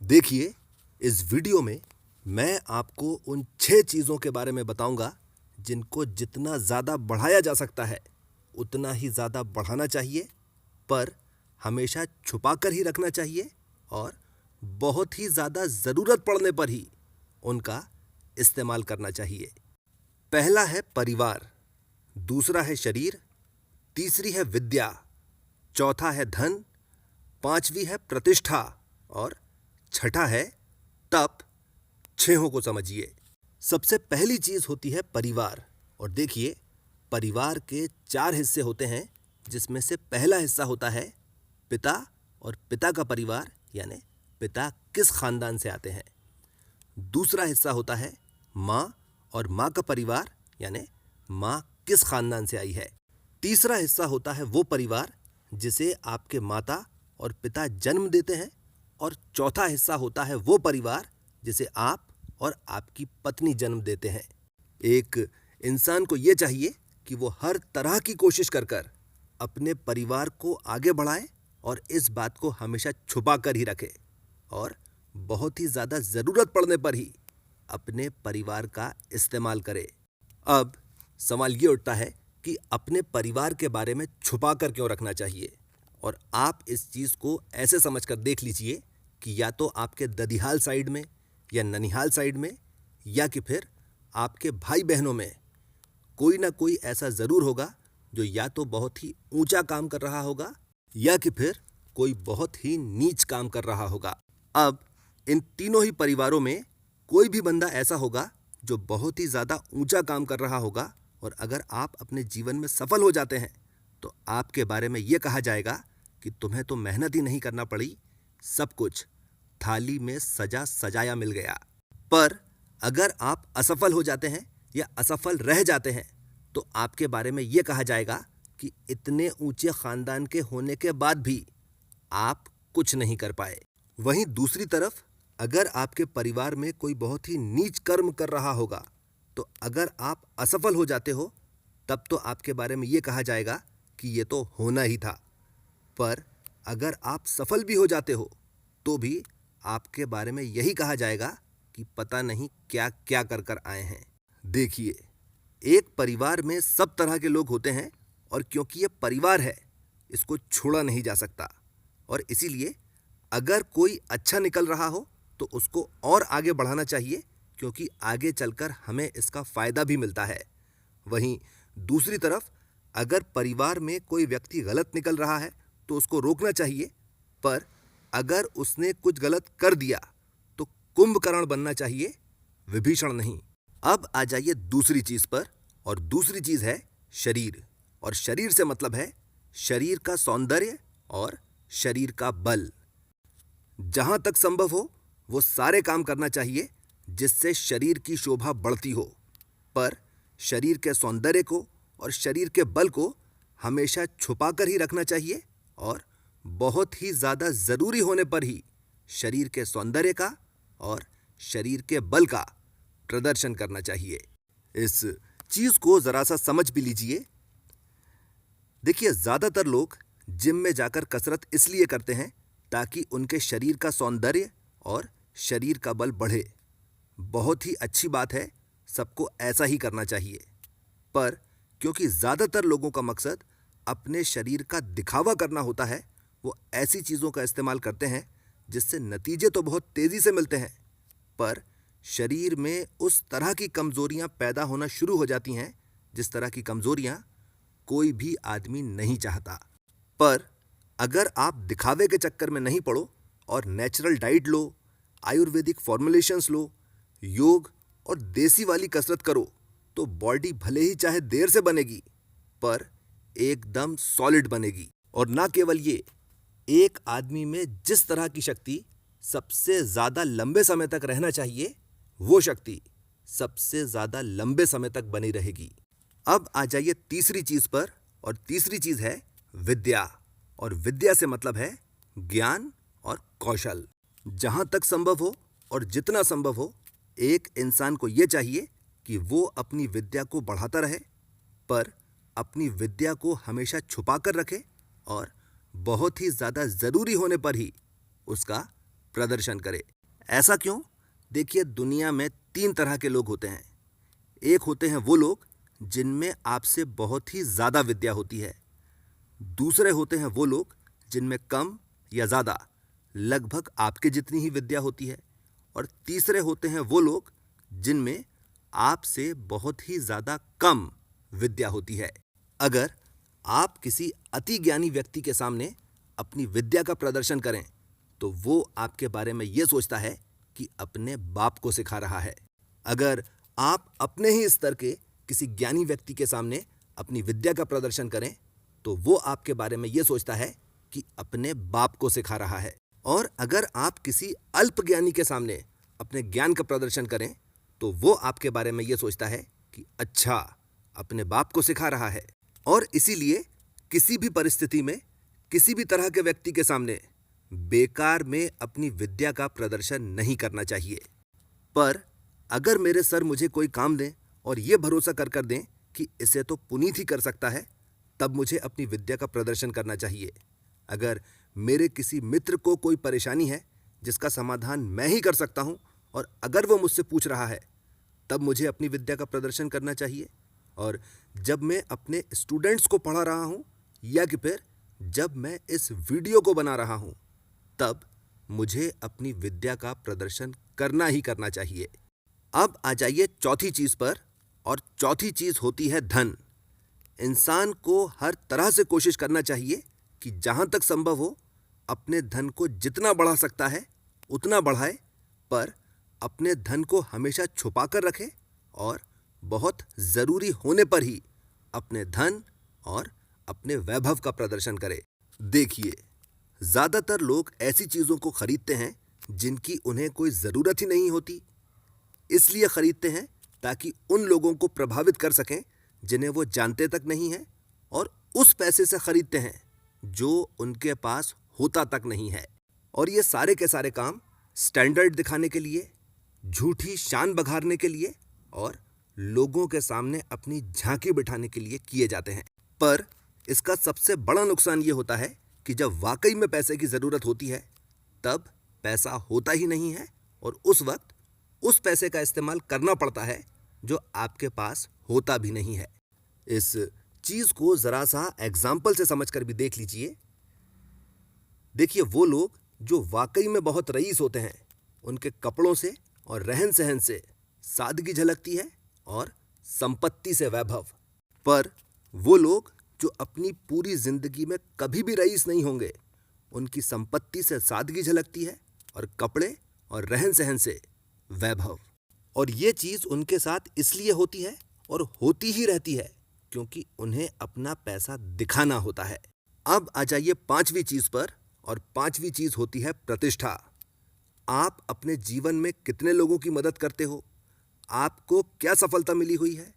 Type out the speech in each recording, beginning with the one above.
देखिए, इस वीडियो में मैं आपको उन 6 चीज़ों के बारे में बताऊंगा जिनको जितना ज़्यादा बढ़ाया जा सकता है उतना ही ज़्यादा बढ़ाना चाहिए, पर हमेशा छुपा कर ही रखना चाहिए और बहुत ही ज़्यादा ज़रूरत पड़ने पर ही उनका इस्तेमाल करना चाहिए। पहला है परिवार, दूसरा है शरीर, तीसरी है विद्या, चौथा है धन, पांचवी है प्रतिष्ठा और छठा है तप। छहों को समझिए। सबसे पहली चीज होती है परिवार। और देखिए, परिवार के 4 हिस्से होते हैं, जिसमें से पहला हिस्सा होता है पिता और पिता का परिवार, यानी पिता किस खानदान से आते हैं। दूसरा हिस्सा होता है माँ और माँ का परिवार, यानी माँ किस खानदान से आई है। तीसरा हिस्सा होता है वो परिवार जिसे आपके माता और पिता जन्म देते हैं। और चौथा हिस्सा होता है वो परिवार जिसे आप और आपकी पत्नी जन्म देते हैं। एक इंसान को यह चाहिए कि वो हर तरह की कोशिश कर कर अपने परिवार को आगे बढ़ाए और इस बात को हमेशा छुपा कर ही रखे और बहुत ही ज़्यादा ज़रूरत पड़ने पर ही अपने परिवार का इस्तेमाल करे। अब सवाल ये उठता है कि अपने परिवार के बारे में छुपा कर क्यों रखना चाहिए। और आप इस चीज़ को ऐसे समझ कर देख लीजिए कि या तो आपके ददिहाल साइड में या ननिहाल साइड में या कि फिर आपके भाई बहनों में कोई ना कोई ऐसा ज़रूर होगा जो या तो बहुत ही ऊंचा काम कर रहा होगा या कि फिर कोई बहुत ही नीच काम कर रहा होगा। अब इन तीनों ही परिवारों में कोई भी बंदा ऐसा होगा जो बहुत ही ज़्यादा ऊंचा काम कर रहा होगा, और अगर आप अपने जीवन में सफल हो जाते हैं तो आपके बारे में यह कहा जाएगा कि तुम्हें तो मेहनत ही नहीं करना पड़ी, सब कुछ थाली में सजा सजाया मिल गया। पर अगर आप असफल हो जाते हैं या असफल रह जाते हैं तो आपके बारे में यह कहा जाएगा कि इतने ऊंचे खानदान के होने के बाद भी आप कुछ नहीं कर पाए। वहीं दूसरी तरफ अगर आपके परिवार में कोई बहुत ही नीच कर्म कर रहा होगा तो अगर आप असफल हो जाते हो तब तो आपके बारे में यह कहा जाएगा कि ये तो होना ही था। पर अगर आप सफल भी हो जाते हो तो भी आपके बारे में यही कहा जाएगा कि पता नहीं क्या क्या कर कर आए हैं। देखिए, एक परिवार में सब तरह के लोग होते हैं और क्योंकि ये परिवार है इसको छोड़ा नहीं जा सकता, और इसीलिए अगर कोई अच्छा निकल रहा हो तो उसको और आगे बढ़ाना चाहिए, क्योंकि आगे चलकर हमें इसका फ़ायदा भी मिलता है। वहीं दूसरी तरफ अगर परिवार में कोई व्यक्ति गलत निकल रहा है तो उसको रोकना चाहिए, पर अगर उसने कुछ गलत कर दिया तो कुंभकर्ण बनना चाहिए, विभीषण नहीं। अब आ जाइए दूसरी चीज पर, और दूसरी चीज है शरीर। और शरीर से मतलब है शरीर का सौंदर्य और शरीर का बल। जहां तक संभव हो वो सारे काम करना चाहिए जिससे शरीर की शोभा बढ़ती हो, पर शरीर के सौंदर्य को और शरीर के बल को हमेशा छुपा कर ही रखना चाहिए और बहुत ही ज़्यादा ज़रूरी होने पर ही शरीर के सौंदर्य का और शरीर के बल का प्रदर्शन करना चाहिए। इस चीज़ को ज़रा सा समझ भी लीजिए। देखिए, ज़्यादातर लोग जिम में जाकर कसरत इसलिए करते हैं ताकि उनके शरीर का सौंदर्य और शरीर का बल बढ़े। बहुत ही अच्छी बात है, सबको ऐसा ही करना चाहिए। पर क्योंकि ज़्यादातर लोगों का मकसद अपने शरीर का दिखावा करना होता है, वो ऐसी चीज़ों का इस्तेमाल करते हैं जिससे नतीजे तो बहुत तेज़ी से मिलते हैं, पर शरीर में उस तरह की कमज़ोरियां पैदा होना शुरू हो जाती हैं जिस तरह की कमज़ोरियां कोई भी आदमी नहीं चाहता। पर अगर आप दिखावे के चक्कर में नहीं पड़ो और नेचुरल डाइट लो, आयुर्वेदिक फॉर्मुलेशंस लो, योग और देसी वाली कसरत करो तो बॉडी भले ही चाहे देर से बनेगी पर एकदम सॉलिड बनेगी। और ना केवल ये, एक आदमी में जिस तरह की शक्ति सबसे ज़्यादा लंबे समय तक रहना चाहिए वो शक्ति सबसे ज़्यादा लंबे समय तक बनी रहेगी। अब आ जाइए तीसरी चीज़ पर, और तीसरी चीज़ है विद्या। और विद्या से मतलब है ज्ञान और कौशल। जहाँ तक संभव हो और जितना संभव हो एक इंसान को ये चाहिए कि वो अपनी विद्या को बढ़ाता रहे, पर अपनी विद्या को हमेशा छुपा कर रखे और बहुत ही ज़्यादा ज़रूरी होने पर ही उसका प्रदर्शन करे। ऐसा क्यों? देखिए, दुनिया में 3 तरह के लोग होते हैं। एक होते हैं वो लोग जिनमें आपसे बहुत ही ज़्यादा विद्या होती है। दूसरे होते हैं वो लोग जिनमें कम या ज़्यादा लगभग आपके जितनी ही विद्या होती है। और तीसरे होते हैं वो लोग जिनमें आपसे बहुत ही ज़्यादा कम विद्या होती है। अगर आप किसी अति ज्ञानी व्यक्ति के सामने अपनी विद्या का प्रदर्शन करें तो वो आपके बारे में ये सोचता है कि अपने बाप को सिखा रहा है। अगर आप अपने ही स्तर के किसी ज्ञानी व्यक्ति के सामने अपनी विद्या का प्रदर्शन करें तो वो आपके बारे में ये सोचता है कि अपने बाप को सिखा रहा है। और अगर आप किसी अल्प ज्ञानी के सामने अपने ज्ञान का प्रदर्शन करें तो वो आपके बारे में ये सोचता है कि अच्छा, अपने बाप को सिखा रहा है। और इसीलिए किसी भी परिस्थिति में किसी भी तरह के व्यक्ति के सामने बेकार में अपनी विद्या का प्रदर्शन नहीं करना चाहिए। पर अगर मेरे सर मुझे कोई काम दें और ये भरोसा कर दें कि इसे तो पुनीत ही कर सकता है, तब मुझे अपनी विद्या का प्रदर्शन करना चाहिए। अगर मेरे किसी मित्र को कोई परेशानी है जिसका समाधान मैं ही कर सकता हूं और अगर वो मुझसे पूछ रहा है, तब मुझे अपनी विद्या का प्रदर्शन करना चाहिए। और जब मैं अपने स्टूडेंट्स को पढ़ा रहा हूं या कि फिर जब मैं इस वीडियो को बना रहा हूं, तब मुझे अपनी विद्या का प्रदर्शन करना ही करना चाहिए। अब आ जाइए चौथी चीज पर, और चौथी चीज होती है धन। इंसान को हर तरह से कोशिश करना चाहिए कि जहां तक संभव हो अपने धन को जितना बढ़ा सकता है उतना बढ़ाए, पर अपने धन को हमेशा छुपा कर रखे और बहुत जरूरी होने पर ही अपने धन और अपने वैभव का प्रदर्शन करे। देखिए, ज्यादातर लोग ऐसी चीजों को खरीदते हैं जिनकी उन्हें कोई जरूरत ही नहीं होती। इसलिए खरीदते हैं ताकि उन लोगों को प्रभावित कर सकें जिन्हें वो जानते तक नहीं हैं, और उस पैसे से खरीदते हैं जो उनके पास होता तक नहीं है। और ये सारे के सारे काम स्टैंडर्ड दिखाने के लिए, झूठी शान बघारने के लिए और लोगों के सामने अपनी झांकी बिठाने के लिए किए जाते हैं। पर इसका सबसे बड़ा नुकसान ये होता है कि जब वाकई में पैसे की ज़रूरत होती है तब पैसा होता ही नहीं है, और उस वक्त उस पैसे का इस्तेमाल करना पड़ता है जो आपके पास होता भी नहीं है। इस चीज़ को ज़रा सा एग्जाम्पल से समझकर भी देख लीजिए। देखिए, वो लोग जो वाकई में बहुत रईस होते हैं, उनके कपड़ों से और रहन सहन से सादगी झलकती है और संपत्ति से वैभव। पर वो लोग जो अपनी पूरी जिंदगी में कभी भी रईस नहीं होंगे, उनकी संपत्ति से सादगी झलकती है और कपड़े और रहन सहन से वैभव। और ये चीज़ उनके साथ इसलिए होती है और होती ही रहती है क्योंकि उन्हें अपना पैसा दिखाना होता है। अब आ जाइए पांचवी चीज़ पर, और पांचवी चीज़ होती है प्रतिष्ठा। आप अपने जीवन में कितने लोगों की मदद करते हो, आपको क्या सफलता मिली हुई है,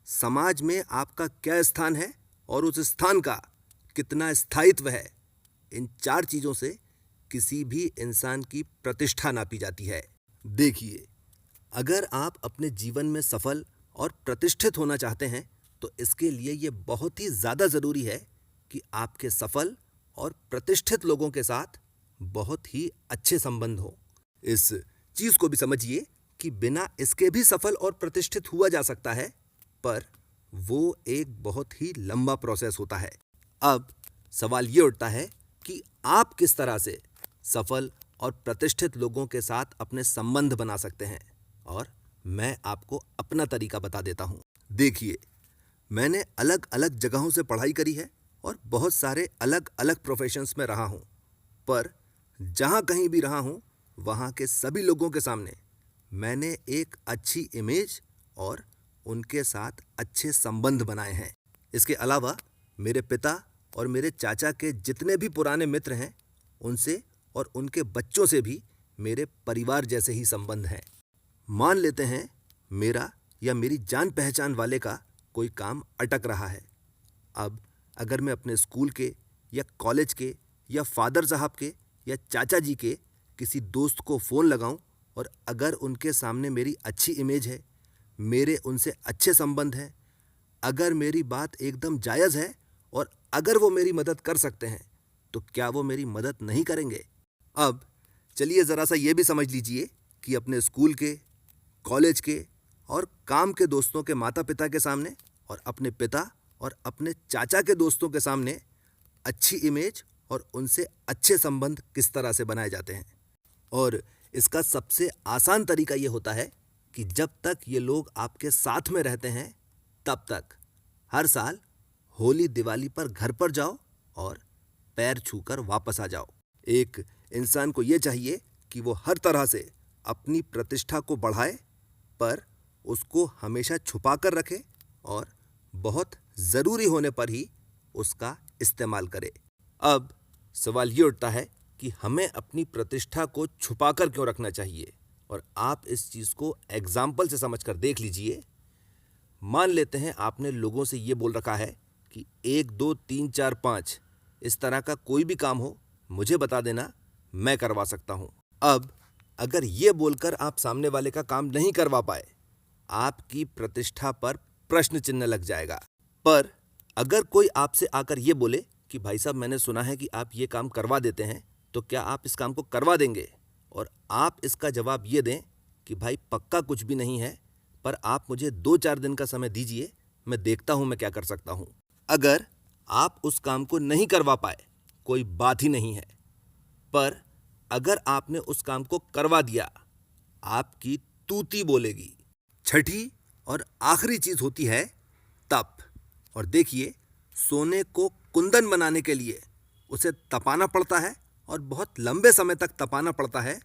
समाज में आपका क्या स्थान है और उस स्थान का कितना स्थायित्व है, इन 4 चीज़ों से किसी भी इंसान की प्रतिष्ठा नापी जाती है। देखिए, अगर आप अपने जीवन में सफल और प्रतिष्ठित होना चाहते हैं तो इसके लिए ये बहुत ही ज़्यादा ज़रूरी है कि आपके सफल और प्रतिष्ठित लोगों के साथ बहुत ही अच्छे संबंध हो। इस चीज़ को भी समझिए कि बिना इसके भी सफल और प्रतिष्ठित हुआ जा सकता है, पर वो एक बहुत ही लंबा प्रोसेस होता है। अब सवाल ये उठता है कि आप किस तरह से सफल और प्रतिष्ठित लोगों के साथ अपने संबंध बना सकते हैं, और मैं आपको अपना तरीका बता देता हूँ। देखिए, मैंने अलग अलग जगहों से पढ़ाई करी है और बहुत सारे अलग अलग प्रोफेशंस में रहा हूँ, पर जहाँ कहीं भी रहा हूँ वहाँ के सभी लोगों के सामने मैंने एक अच्छी इमेज और उनके साथ अच्छे संबंध बनाए हैं। इसके अलावा मेरे पिता और मेरे चाचा के जितने भी पुराने मित्र हैं, उनसे और उनके बच्चों से भी मेरे परिवार जैसे ही संबंध हैं। मान लेते हैं मेरा या मेरी जान पहचान वाले का कोई काम अटक रहा है। अब अगर मैं अपने स्कूल के या कॉलेज के या फादर साहब के या चाचा जी के किसी दोस्त को फ़ोन लगाऊं और अगर उनके सामने मेरी अच्छी इमेज है, मेरे उनसे अच्छे संबंध हैं, अगर मेरी बात एकदम जायज़ है और अगर वो मेरी मदद कर सकते हैं, तो क्या वो मेरी मदद नहीं करेंगे? अब चलिए ज़रा सा ये भी समझ लीजिए कि अपने स्कूल के, कॉलेज के और काम के दोस्तों के माता पिता के सामने और अपने पिता और अपने चाचा के दोस्तों के सामने अच्छी इमेज और उनसे अच्छे संबंध किस तरह से बनाए जाते हैं। और इसका सबसे आसान तरीका ये होता है कि जब तक ये लोग आपके साथ में रहते हैं तब तक हर साल होली दिवाली पर घर पर जाओ और पैर छूकर वापस आ जाओ। एक इंसान को ये चाहिए कि वो हर तरह से अपनी प्रतिष्ठा को बढ़ाए, पर उसको हमेशा छुपा कर रखे और बहुत ज़रूरी होने पर ही उसका इस्तेमाल करे। अब सवाल ये उठता है कि हमें अपनी प्रतिष्ठा को छुपाकर क्यों रखना चाहिए, और आप इस चीज़ को एग्जाम्पल से समझकर देख लीजिए। मान लेते हैं आपने लोगों से ये बोल रखा है कि 1 2 3 4 5 इस तरह का कोई भी काम हो मुझे बता देना, मैं करवा सकता हूँ। अब अगर ये बोलकर आप सामने वाले का काम नहीं करवा पाए, आपकी प्रतिष्ठा पर प्रश्न चिन्ह लग जाएगा। पर अगर कोई आपसे आकर ये बोले कि भाई साहब मैंने सुना है कि आप ये काम करवा देते हैं, तो क्या आप इस काम को करवा देंगे? और आप इसका जवाब ये दें कि भाई पक्का कुछ भी नहीं है, पर आप मुझे 2-4 दिन का समय दीजिए, मैं देखता हूँ मैं क्या कर सकता हूँ। अगर आप उस काम को नहीं करवा पाए, कोई बात ही नहीं है, पर अगर आपने उस काम को करवा दिया, आपकी तूती बोलेगी। छठी और आखिरी चीज होती है तप। और देखिए, सोने को कुंदन बनाने के लिए उसे तपाना पड़ता है और बहुत लंबे समय तक तपाना पड़ता है,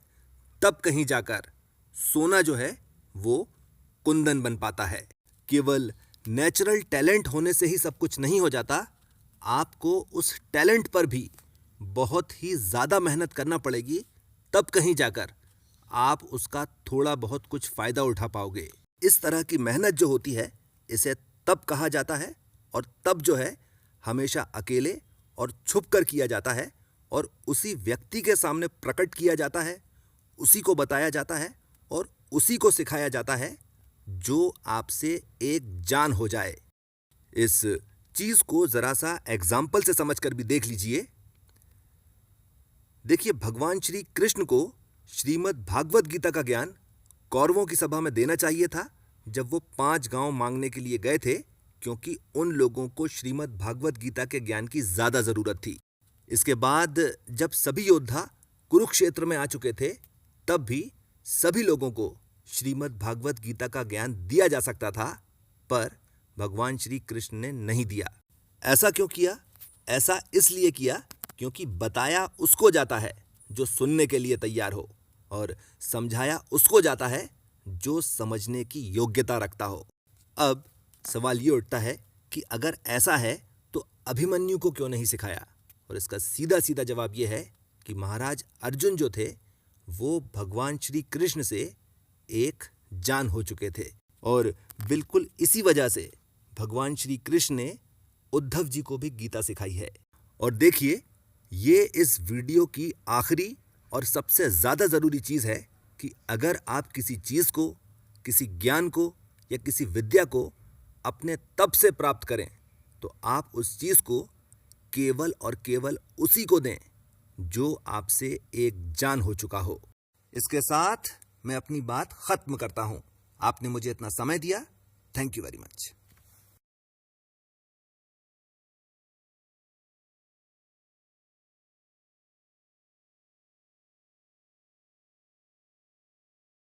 तब कहीं जाकर सोना जो है वो कुंदन बन पाता है। केवल नेचुरल टैलेंट होने से ही सब कुछ नहीं हो जाता, आपको उस टैलेंट पर भी बहुत ही ज़्यादा मेहनत करना पड़ेगी, तब कहीं जाकर आप उसका थोड़ा बहुत कुछ फ़ायदा उठा पाओगे। इस तरह की मेहनत जो होती है इसे तप कहा जाता है, और तप जो है हमेशा अकेले और छुप कर किया जाता है, और उसी व्यक्ति के सामने प्रकट किया जाता है, उसी को बताया जाता है और उसी को सिखाया जाता है जो आपसे एक जान हो जाए। इस चीज़ को ज़रा सा एग्जाम्पल से समझकर भी देख लीजिए। देखिए, भगवान श्री कृष्ण को श्रीमद् भागवत गीता का ज्ञान कौरवों की सभा में देना चाहिए था जब वो 5 गांव मांगने के लिए गए थे, क्योंकि उन लोगों को श्रीमद् भागवत गीता के ज्ञान की ज़्यादा ज़रूरत थी। इसके बाद जब सभी योद्धा कुरुक्षेत्र में आ चुके थे, तब भी सभी लोगों को श्रीमद् भागवत गीता का ज्ञान दिया जा सकता था, पर भगवान श्री कृष्ण ने नहीं दिया। ऐसा क्यों किया? ऐसा इसलिए किया क्योंकि बताया उसको जाता है जो सुनने के लिए तैयार हो, और समझाया उसको जाता है जो समझने की योग्यता रखता हो। अब सवाल ये उठता है कि अगर ऐसा है तो अभिमन्यु को क्यों नहीं सिखाया? और इसका सीधा सीधा जवाब ये है कि महाराज अर्जुन जो थे वो भगवान श्री कृष्ण से एक जान हो चुके थे, और बिल्कुल इसी वजह से भगवान श्री कृष्ण ने उद्धव जी को भी गीता सिखाई है। और देखिए, ये इस वीडियो की आखिरी और सबसे ज़्यादा ज़रूरी चीज़ है कि अगर आप किसी चीज़ को, किसी ज्ञान को या किसी विद्या को अपने तप से प्राप्त करें, तो आप उस चीज़ को केवल और केवल उसी को दें जो आपसे एक जान हो चुका हो। इसके साथ मैं अपनी बात ख़त्म करता हूँ। आपने मुझे इतना समय दिया, थैंक यू वेरी मच।